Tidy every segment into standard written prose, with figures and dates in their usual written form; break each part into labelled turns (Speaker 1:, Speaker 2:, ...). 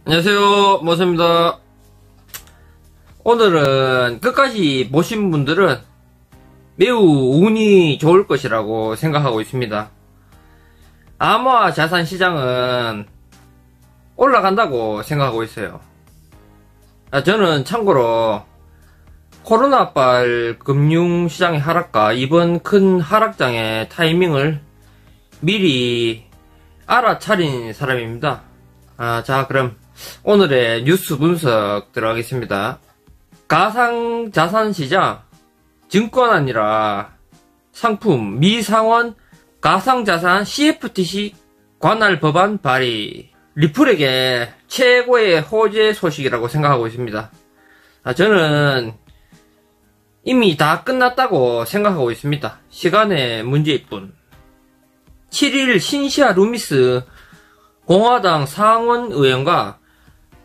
Speaker 1: 안녕하세요, 모세입니다. 오늘은 끝까지 보신 분들은 매우 운이 좋을 것이라고 생각하고 있습니다. 암호화 자산 시장은 올라간다고 생각하고 있어요. 저는 참고로 코로나발 금융시장의 하락과 이번 큰 하락장의 타이밍을 미리 알아차린 사람입니다. 자, 그럼 오늘의 뉴스 분석 들어가겠습니다. 가상자산시장, 증권 아니라 상품 미상원 가상자산 CFTC 관할 법안 발의, 리플에게 최고의 호재 소식이라고 생각하고 있습니다. 저는 이미 다 끝났다고 생각하고 있습니다. 시간의 문제일 뿐. 7일 신시아 루미스 공화당 상원 의원과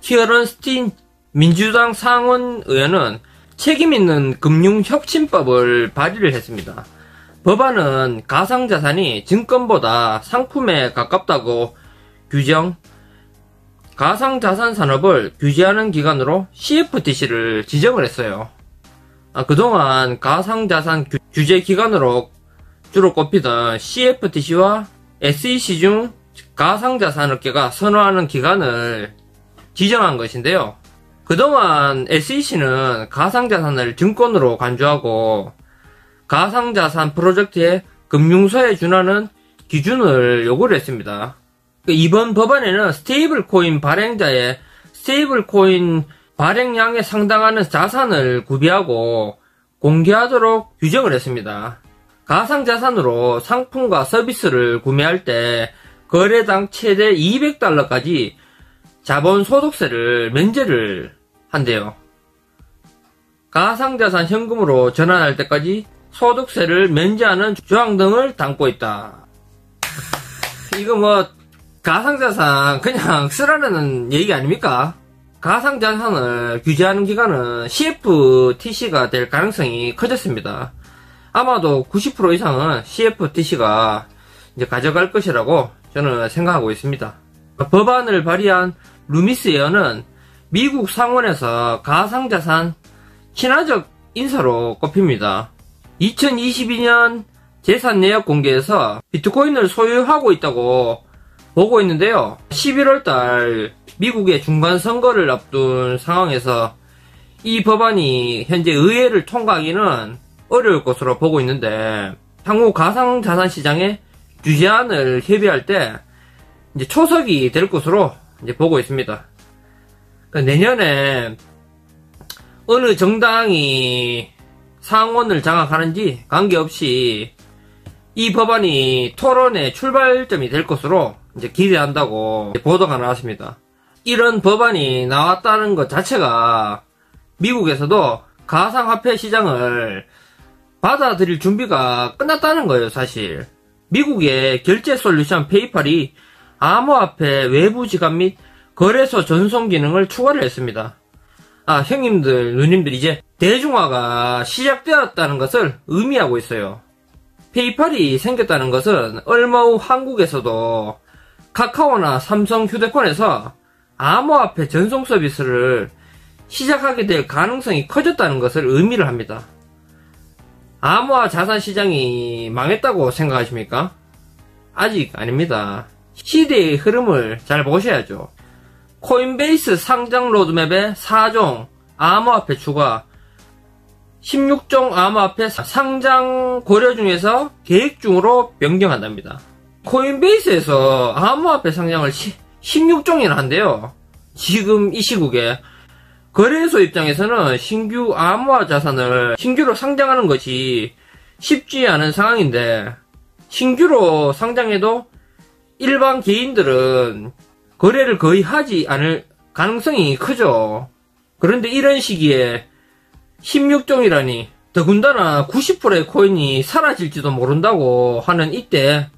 Speaker 1: 키어런 스틴 민주당 상원 의원은 책임있는 금융혁신법을 발의를 했습니다. 법안은 가상자산이 증권보다 상품에 가깝다고 규정, 가상자산 산업을 규제하는 기관으로 CFTC를 지정을 했어요. 그동안 가상자산 규제 기관으로 주로 꼽히던 CFTC와 SEC 중 가상자산업계가 선호하는 기관을 지정한 것인데요. 그동안 SEC는 가상자산을 증권으로 간주하고 가상자산 프로젝트의 금융사에 준하는 기준을 요구를 했습니다. 이번 법안에는 스테이블 코인 발행자의 스테이블 코인 발행량에 상당하는 자산을 구비하고 공개하도록 규정을 했습니다. 가상자산으로 상품과 서비스를 구매할 때 거래당 최대 $200까지 자본소득세를 면제를 한대요. 가상자산 현금으로 전환할 때까지 소득세를 면제하는 조항 등을 담고 있다. 이거 가상자산 그냥 쓰라는 얘기 아닙니까? 가상자산을 규제하는 기관은 CFTC가 될 가능성이 커졌습니다. 아마도 90% 이상은 CFTC가 이제 가져갈 것이라고 저는 생각하고 있습니다. 법안을 발의한 루미스 의원은 미국 상원에서 가상자산 친화적 인사로 꼽힙니다. 2022년 재산 내역 공개에서 비트코인을 소유하고 있다고 보고 있는데요. 11월달 미국의 중간선거를 앞둔 상황에서 이 법안이 현재 의회를 통과하기는 어려울 것으로 보고 있는데, 향후 가상자산 시장에 규제안을 협의할 때 이제 초석이 될 것으로 이제 보고 있습니다. 내년에 어느 정당이 상원을 장악하는지 관계없이 이 법안이 토론의 출발점이 될 것으로 이제 기대한다고 보도가 나왔습니다. 이런 법안이 나왔다는 것 자체가 미국에서도 가상화폐 시장을 받아들일 준비가 끝났다는 거예요, 사실. 미국의 결제 솔루션 페이팔이 암호화폐 외부 지갑 및 거래소 전송 기능을 추가를 했습니다. 형님들, 누님들, 이제 대중화가 시작되었다는 것을 의미하고 있어요. 페이팔이 생겼다는 것은 얼마 후 한국에서도 카카오나 삼성 휴대폰에서 암호화폐 전송 서비스를 시작하게 될 가능성이 커졌다는 것을 의미를 합니다. 암호화 자산 시장이 망했다고 생각하십니까? 아직 아닙니다. 시대의 흐름을 잘 보셔야죠. 코인베이스 상장 로드맵에 4종 암호화폐 추가, 16종 암호화폐 상장 고려 중에서 계획 중으로 변경한답니다. 코인베이스에서 암호화폐 상장을 16종이나 한대요. 지금 이 시국에 거래소 입장에서는 신규 암호화 자산을 신규로 상장하는 것이 쉽지 않은 상황인데, 신규로 상장해도 일반 개인들은 거래를 거의 하지 않을 가능성이 크죠. 그런데 이런 시기에 16종이라니, 더군다나 90%의 코인이 사라질지도 모른다고 하는 이때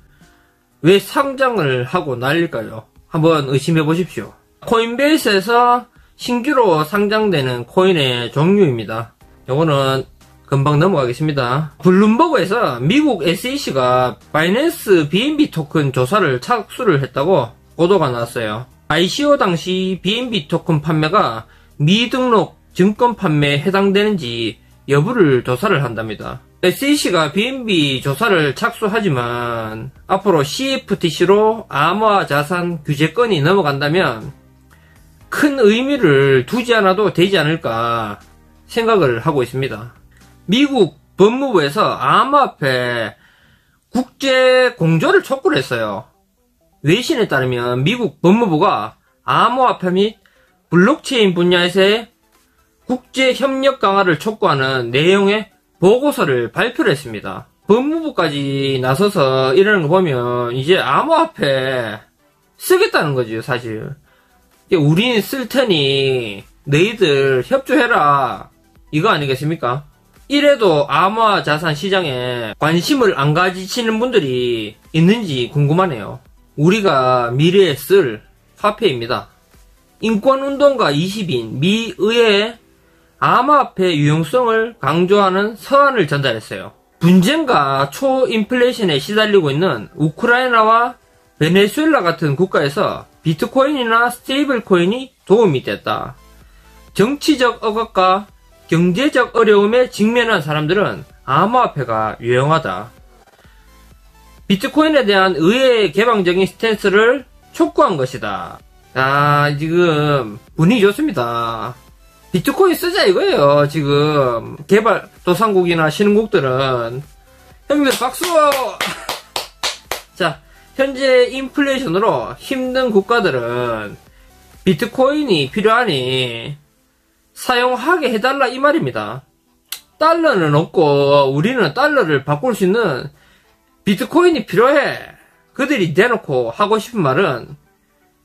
Speaker 1: 왜 상장을 하고 난릴까요? 한번 의심해 보십시오. 코인베이스에서 신규로 상장되는 코인의 종류입니다. 요거는 금방 넘어가겠습니다. 블룸버그에서 미국 SEC가 바이낸스 BNB 토큰 조사를 착수를 했다고 보도가 나왔어요. ICO 당시 BNB 토큰 판매가 미등록 증권 판매에 해당되는지 여부를 조사를 한답니다. SEC가 BNB 조사를 착수하지만 앞으로 CFTC로 암호화 자산 규제권이 넘어간다면 큰 의미를 두지 않아도 되지 않을까 생각을 하고 있습니다. 미국 법무부에서 암호화폐 국제 공조를 촉구를 했어요. 외신에 따르면 미국 법무부가 암호화폐 및 블록체인 분야에서의 국제 협력 강화를 촉구하는 내용의 보고서를 발표를 했습니다. 법무부까지 나서서 이러는 거 보면 이제 암호화폐 쓰겠다는 거죠, 사실. 우린 쓸 테니 너희들 협조해라, 이거 아니겠습니까? 이래도 암호화 자산 시장에 관심을 안 가지시는 분들이 있는지 궁금하네요. 우리가 미래에 쓸 화폐입니다. 인권운동가 20인 미 의회에 암호화폐 유용성을 강조하는 서한을 전달했어요. 분쟁과 초인플레이션에 시달리고 있는 우크라이나와 베네수엘라 같은 국가에서 비트코인이나 스테이블 코인이 도움이 됐다. 정치적 억압과 경제적 어려움에 직면한 사람들은 암호화폐가 유용하다. 비트코인에 대한 의회의 개방적인 스탠스를 촉구한 것이다. 지금 분위기 좋습니다. 비트코인 쓰자 이거예요. 지금 개발도상국이나 신흥국들은. 형님들 박수! 자, 현재 인플레이션으로 힘든 국가들은 비트코인이 필요하니 사용하게 해달라 이 말입니다. 달러는 없고 우리는 달러를 바꿀 수 있는 비트코인이 필요해. 그들이 대놓고 하고 싶은 말은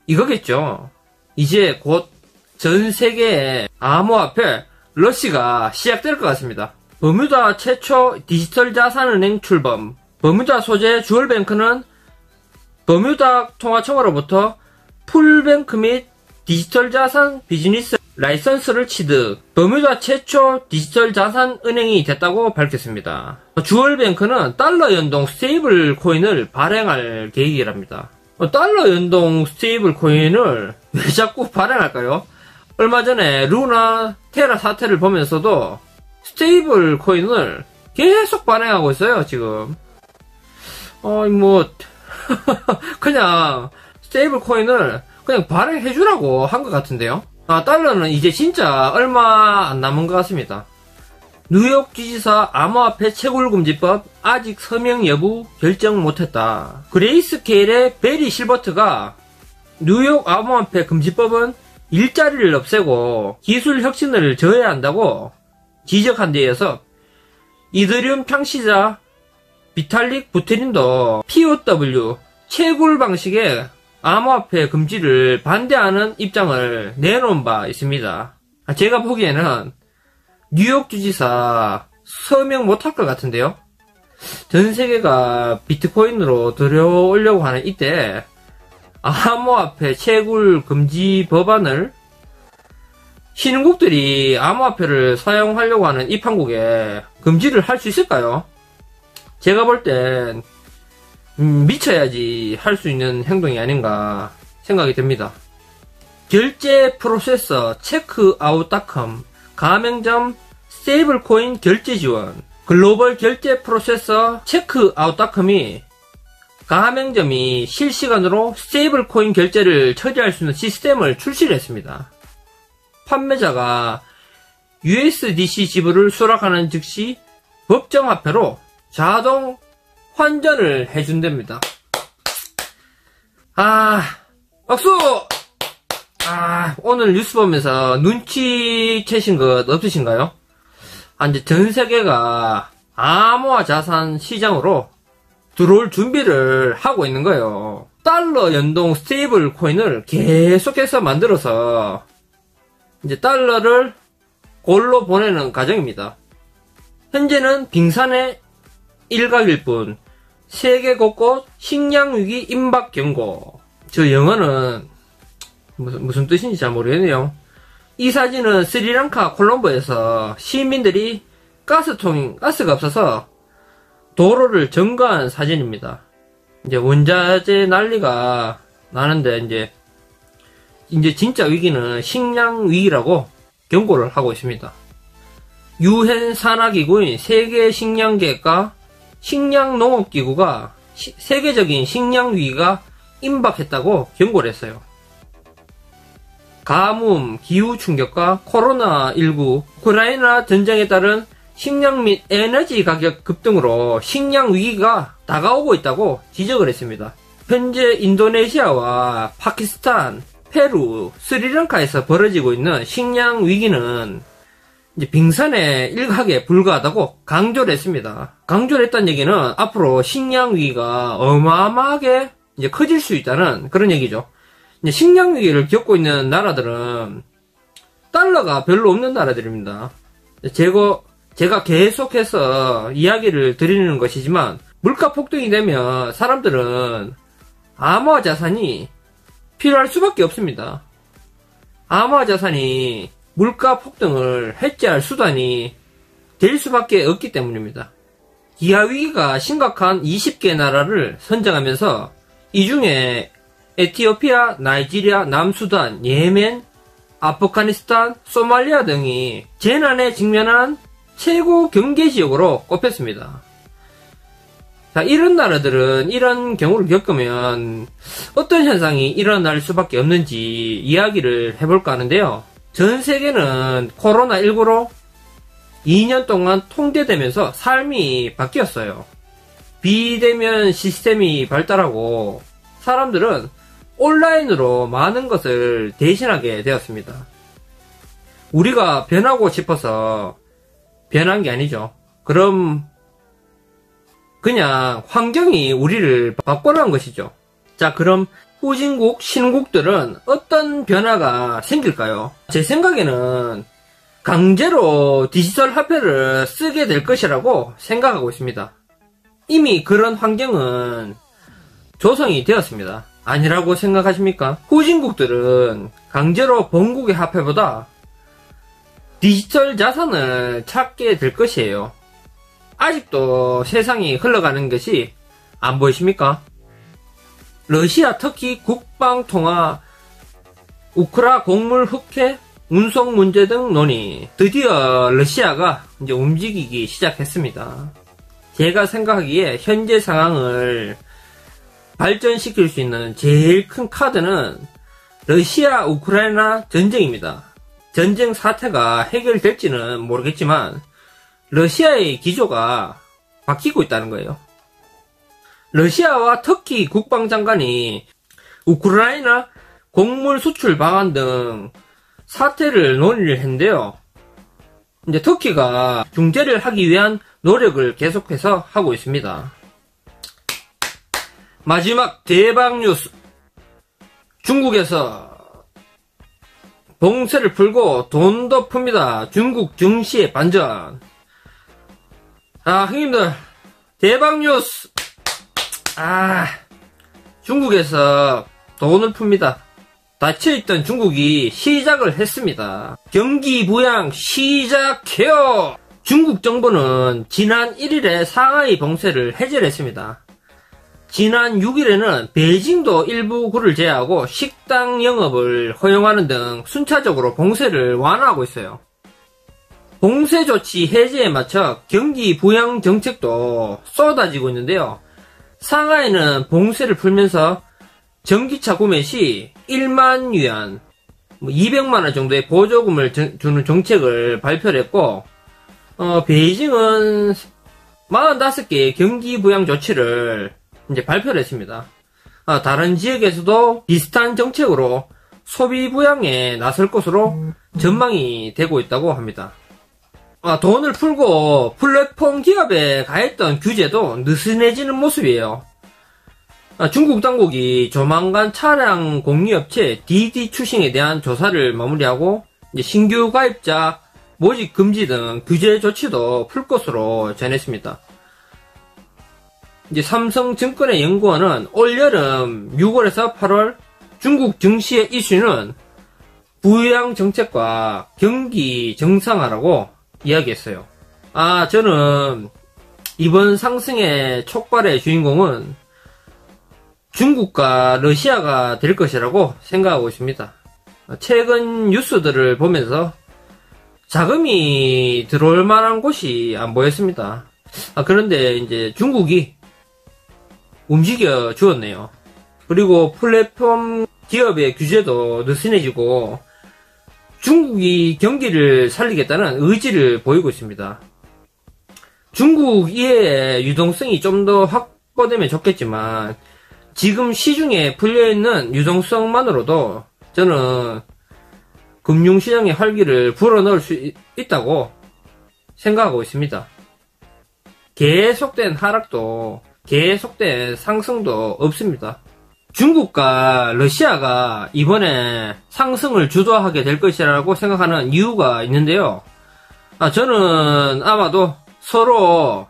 Speaker 1: 이거겠죠. 이제 곧 전 세계의 암호화폐 러시가 시작될 것 같습니다. 버뮤다 최초 디지털 자산은행 출범. 버뮤다 소재 주얼뱅크는 버뮤다 통화청으로부터 풀뱅크 및 디지털 자산 비즈니스 라이선스를 취득. 버뮤다 최초 디지털 자산 은행이 됐다고 밝혔습니다. 주얼뱅크는 달러 연동 스테이블 코인을 발행할 계획이랍니다. 달러 연동 스테이블 코인을 왜 자꾸 발행할까요? 얼마 전에 루나 테라 사태를 보면서도 스테이블 코인을 계속 발행하고 있어요, 지금. 그냥 스테이블 코인을 그냥 발행해주라고 한 것 같은데요. 달러는 이제 진짜 얼마 안 남은 것 같습니다. 뉴욕 지지사 암호화폐 채굴금지법 아직 서명 여부 결정 못했다. 그레이스케일의 베리 실버트가 뉴욕 암호화폐 금지법은 일자리를 없애고 기술 혁신을 저해한다고 지적한 데 이어서 이더리움 창시자 비탈릭 부테린도 POW 채굴 방식의 암호화폐 금지를 반대하는 입장을 내놓은 바 있습니다. 제가 보기에는 뉴욕 주지사 서명 못할 것 같은데요. 전 세계가 비트코인으로 들여오려고 하는 이때 암호화폐 채굴 금지 법안을 신흥국들이 암호화폐를 사용하려고 하는 이 판국에 금지를 할 수 있을까요? 제가 볼 땐 미쳐야지 할 수 있는 행동이 아닌가 생각이 듭니다. 결제 프로세서 체크아웃닷컴 가맹점 스테이블코인 결제 지원. 글로벌 결제 프로세서 체크아웃닷컴이 가맹점이 실시간으로 스테이블코인 결제를 처리할 수 있는 시스템을 출시를 했습니다. 판매자가 USDC 지불을 수락하는 즉시 법정화폐로 자동 환전을 해준답니다. 박수! 오늘 뉴스 보면서 눈치채신 것 없으신가요? 이제 전 세계가 암호화 자산 시장으로 들어올 준비를 하고 있는 거예요. 달러 연동 스테이블 코인을 계속해서 만들어서 이제 달러를 골로 보내는 과정입니다. 현재는 빙산의 일각일 뿐 세계 곳곳 식량위기 임박 경고. 저 영어는 무슨 뜻인지 잘 모르겠네요. 이 사진은 스리랑카 콜롬보에서 시민들이 가스가 없어서 도로를 점거한 사진입니다. 이제 원자재 난리가 나는데 이제 진짜 위기는 식량 위기라고 경고를 하고 있습니다. 유엔 산하기구인 세계식량계획과 식량농업기구가 세계적인 식량 위기가 임박했다고 경고를 했어요. 가뭄, 기후 충격과 코로나19, 우크라이나 전쟁에 따른 식량 및 에너지 가격 급등으로 식량 위기가 다가오고 있다고 지적을 했습니다. 현재 인도네시아와 파키스탄, 페루, 스리랑카에서 벌어지고 있는 식량 위기는 이제 빙산의 일각에 불과하다고 강조를 했습니다. 강조를 했다는 얘기는 앞으로 식량 위기가 어마어마하게 이제 커질 수 있다는 그런 얘기죠. 이제 식량 위기를 겪고 있는 나라들은 달러가 별로 없는 나라들입니다. 제가 계속해서 이야기를 드리는 것이지만 물가 폭등이 되면 사람들은 암호화 자산이 필요할 수밖에 없습니다. 암호화 자산이 물가 폭등을 해지할 수단이 될 수밖에 없기 때문입니다. 기아위기가 심각한 20개 나라를 선정하면서 이 중에 에티오피아, 나이지리아, 남수단, 예멘, 아프가니스탄, 소말리아 등이 재난에 직면한 최고 경계 지역으로 꼽혔습니다. 자, 이런 나라들은 이런 경우를 겪으면 어떤 현상이 일어날 수밖에 없는지 이야기를 해볼까 하는데요. 전 세계는 코로나19로 2년 동안 통제되면서 삶이 바뀌었어요. 비대면 시스템이 발달하고 사람들은 온라인으로 많은 것을 대신하게 되었습니다. 우리가 변하고 싶어서 변한 게 아니죠. 그럼 그냥 환경이 우리를 바꿔놓은 것이죠. 자, 그럼 후진국, 신국들은 어떤 변화가 생길까요? 제 생각에는 강제로 디지털 화폐를 쓰게 될 것이라고 생각하고 있습니다. 이미 그런 환경은 조성이 되었습니다. 아니라고 생각하십니까? 후진국들은 강제로 본국의 화폐보다 디지털 자산을 찾게 될 것이에요. 아직도 세상이 흘러가는 것이 안 보이십니까? 러시아, 터키 국방 통화, 우크라 곡물 흑해, 운송 문제 등 논의. 드디어 러시아가 이제 움직이기 시작했습니다. 제가 생각하기에 현재 상황을 발전시킬 수 있는 제일 큰 카드는 러시아 우크라이나 전쟁입니다. 전쟁 사태가 해결될지는 모르겠지만 러시아의 기조가 바뀌고 있다는 거예요. 러시아와 터키 국방장관이 우크라이나 곡물 수출 방안 등 사태를 논의를 했는데요. 이제 터키가 중재를 하기 위한 노력을 계속해서 하고 있습니다. 마지막 대박 뉴스. 중국에서 봉쇄를 풀고 돈도 풉니다. 중국 증시의 반전. 형님들, 대박 뉴스. 중국에서 돈을 풉니다. 닫혀있던 중국이 시작을 했습니다. 경기 부양 시작해요! 중국 정부는 지난 1일에 상하이 봉쇄를 해제를 했습니다. 지난 6일에는 베이징도 일부 구를 제외하고 식당 영업을 허용하는 등 순차적으로 봉쇄를 완화하고 있어요. 봉쇄 조치 해제에 맞춰 경기 부양 정책도 쏟아지고 있는데요. 상하이는 봉쇄를 풀면서 전기차 구매 시 1만 위안, 200만원 정도의 보조금을 주는 정책을 발표를 했고, 베이징은 45개의 경기 부양 조치를 이제 발표를 했습니다. 다른 지역에서도 비슷한 정책으로 소비 부양에 나설 것으로 전망이 되고 있다고 합니다. 돈을 풀고 플랫폼 기업에 가했던 규제도 느슨해지는 모습이에요. 중국 당국이 조만간 차량 공유업체 디디 추싱에 대한 조사를 마무리하고 이제 신규 가입자 모집 금지 등 규제 조치도 풀 것으로 전했습니다. 이제 삼성증권의 연구원은 올여름 6월에서 8월 중국 증시의 이슈는 부양 정책과 경기 정상화라고 이야기했어요. 저는 이번 상승의 촉발의 주인공은 중국과 러시아가 될 것이라고 생각하고 있습니다. 최근 뉴스들을 보면서 자금이 들어올 만한 곳이 안 보였습니다. 그런데 이제 중국이 움직여 주었네요. 그리고 플랫폼 기업의 규제도 느슨해지고 중국이 경기를 살리겠다는 의지를 보이고 있습니다. 중국 이해의 유동성이 좀 더 확보되면 좋겠지만 지금 시중에 풀려있는 유동성만으로도 저는 금융시장의 활기를 불어넣을 수 있다고 생각하고 있습니다. 계속된 하락도 계속된 상승도 없습니다. 중국과 러시아가 이번에 상승을 주도하게 될 것이라고 생각하는 이유가 있는데요. 저는 아마도 서로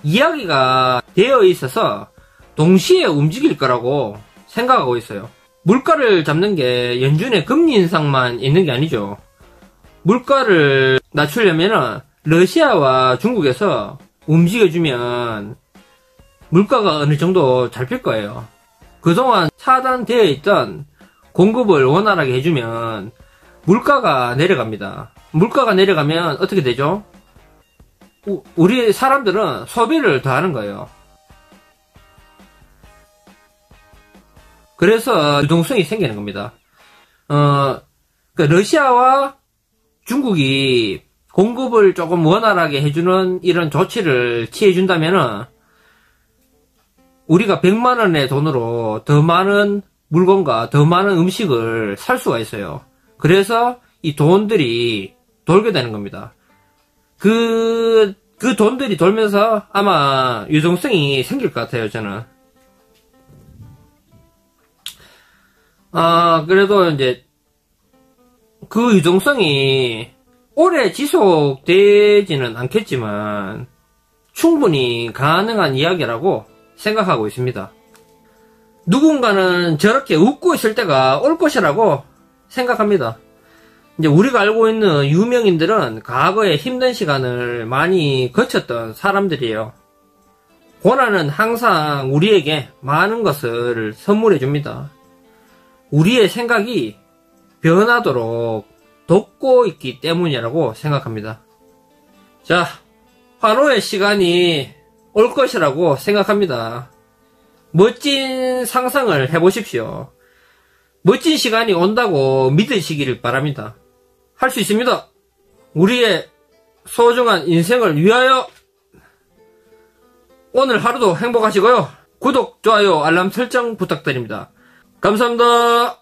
Speaker 1: 이야기가 되어 있어서 동시에 움직일 거라고 생각하고 있어요. 물가를 잡는 게 연준의 금리 인상만 있는 게 아니죠. 물가를 낮추려면 러시아와 중국에서 움직여주면 물가가 어느 정도 잡힐 거예요. 그동안 차단되어 있던 공급을 원활하게 해주면 물가가 내려갑니다. 물가가 내려가면 어떻게 되죠? 우리 사람들은 소비를 더 하는 거예요. 그래서 유동성이 생기는 겁니다. 그러니까 러시아와 중국이 공급을 조금 원활하게 해주는 이런 조치를 취해준다면은 우리가 100만원의 돈으로 더 많은 물건과 더 많은 음식을 살 수가 있어요. 그래서 이 돈들이 돌게 되는 겁니다. 그 돈들이 돌면서 아마 유동성이 생길 것 같아요, 저는. 그래도 이제 그 유동성이 오래 지속되지는 않겠지만 충분히 가능한 이야기라고 생각하고 있습니다. 누군가는 저렇게 웃고 있을 때가 올 것이라고 생각합니다. 이제 우리가 알고 있는 유명인들은 과거에 힘든 시간을 많이 거쳤던 사람들이에요. 고난은 항상 우리에게 많은 것을 선물해 줍니다. 우리의 생각이 변하도록 돕고 있기 때문이라고 생각합니다. 자, 환호의 시간이 올 것이라고 생각합니다. 멋진 상상을 해보십시오. 멋진 시간이 온다고 믿으시기를 바랍니다. 할 수 있습니다. 우리의 소중한 인생을 위하여 오늘 하루도 행복하시고요. 구독, 좋아요, 알람 설정 부탁드립니다. 감사합니다.